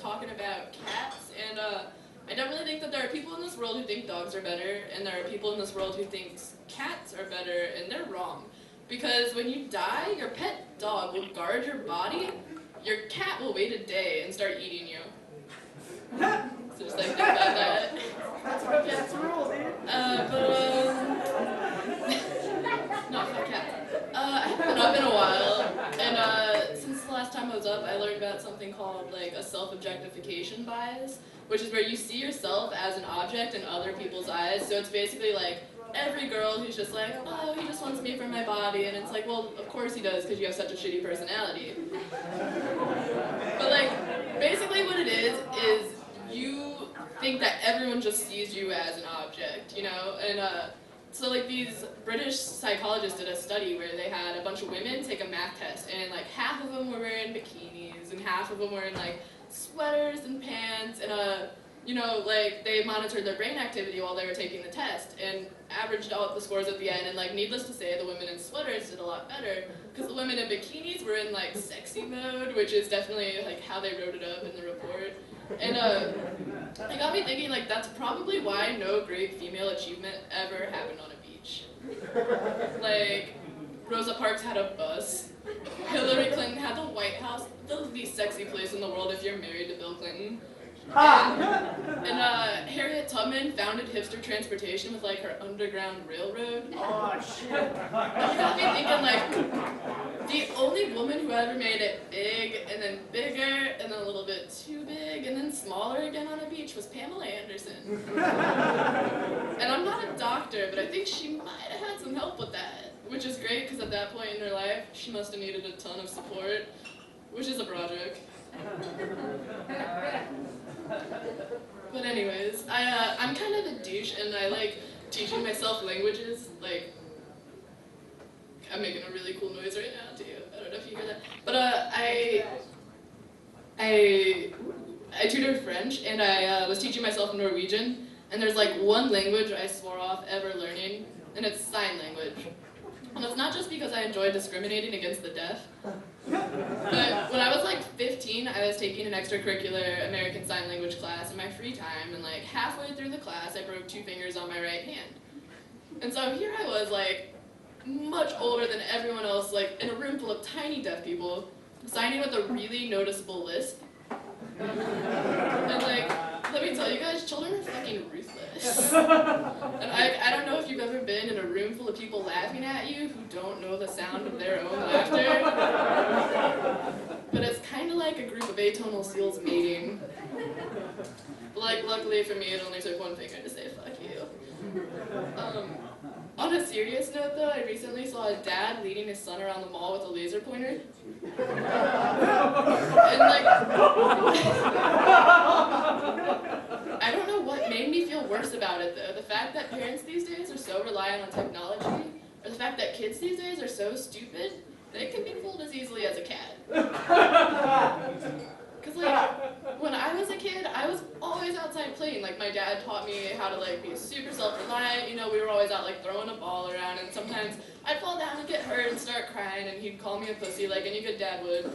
talking about cats, and I definitely think that there are people in this world who think dogs are better, and there are people in this world who think cats are better, and they're wrong. Because when you die, your pet dog will guard your body, your cat will wait a day and start eating you. So just like think about that. That's what cats rule, dude. Not for cats. I haven't been up in a while, and since the last time I was up, I learned about something called like a self-objectification bias, which is where you see yourself as an object in other people's eyes. So it's basically like every girl who's just like, oh, he just wants me for my body, and it's like, well, of course he does, because you have such a shitty personality. But like, basically what it is you think that everyone just sees you as an object, you know? And so like these British psychologists did a study where they had a bunch of women take a math test, and like half of them were wearing bikinis, and half of them were in like sweaters and pants, and you know, like they monitored their brain activity while they were taking the test, and averaged out the scores at the end, and like needless to say, the women in sweaters did a lot better, because the women in bikinis were in like sexy mode, which is definitely like how they wrote it up in the report. And it got me thinking, like, that's probably why no great female achievement ever happened on a beach. Like, Rosa Parks had a bus. Hillary Clinton had the White House, the least sexy place in the world if you're married to Bill Clinton. And Harriet Tubman founded hipster transportation with like her underground railroad. Oh shit. And it got me thinking, like, the only woman who ever made it big and then bigger and then a little bit too big and then smaller again on a beach was Pamela Anderson. And I'm not a doctor, but I think she might have had some help with that, which is great because at that point in her life, she must have needed a ton of support, which is a project. But anyways, I'm kind of a douche, and I like teaching myself languages. Like, I'm making a really cool noise right now too. I don't know if you hear that. But I tutor French, and I was teaching myself Norwegian. And there's like one language I swore off ever learning, and it's sign language. And it's not just because I enjoy discriminating against the deaf. But when I was like 15, I was taking an extracurricular American Sign Language class in my free time, and like halfway through the class, I broke 2 fingers on my right hand. And so here I was, like, much older than everyone else, like in a room full of tiny deaf people, signing with a really noticeable lisp. And like, let me tell you guys, children are fucking ruthless. And I don't know if you've ever been in a room full of people laughing at you who don't know the sound of their own laughter. But it's kind of like a group of atonal seals mating. But like, luckily for me, it only took 1 finger to say fuck you. On a serious note though, I recently saw a dad leading his son around the mall with a laser pointer. And like, I don't know what made me feel worse about it though. The fact that parents these days are so reliant on technology, or the fact that kids these days are so stupid, they can be fooled as easily as a cat. Because like, when I was a kid, I was always outside playing. Like my dad taught me how to like be super self-reliant. You know, we were always out like throwing a ball around, and sometimes I'd fall down and get hurt and start crying, and he'd call me a pussy like any good dad would.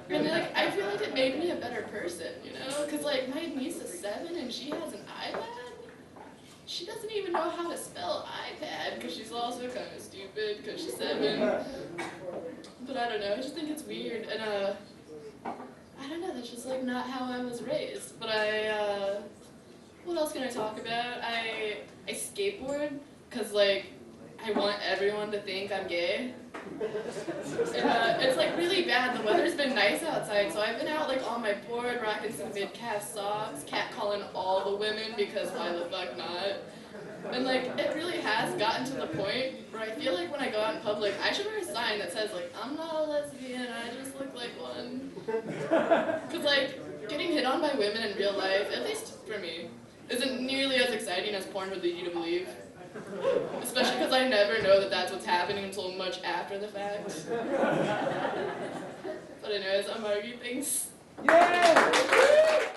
And like, I feel like it made me a better person, you know? Because like my niece is 7 and she has an iPad. She doesn't even know how to spell iPad because she's also kind of stupid because she's 7. But I don't know, I just think it's weird. And I don't know, that's just like not how I was raised. But what else can I talk about? I skateboard because like I want everyone to think I'm gay. And it's like really bad. The weather's been nice outside, so I've been out like on my board rocking some mid-calf socks, catcalling all the women because why the fuck not? And like it really has gotten to the point where I feel like when I go out in public, I should wear a sign that says like, I'm not a lesbian, I just look like one. Because like getting hit on by women in real life, at least for me, isn't nearly as exciting as porn would lead you to believe. Especially because I never know that that's what's happening until much after the fact. But anyways, I'm Margie, thanks. Yeah!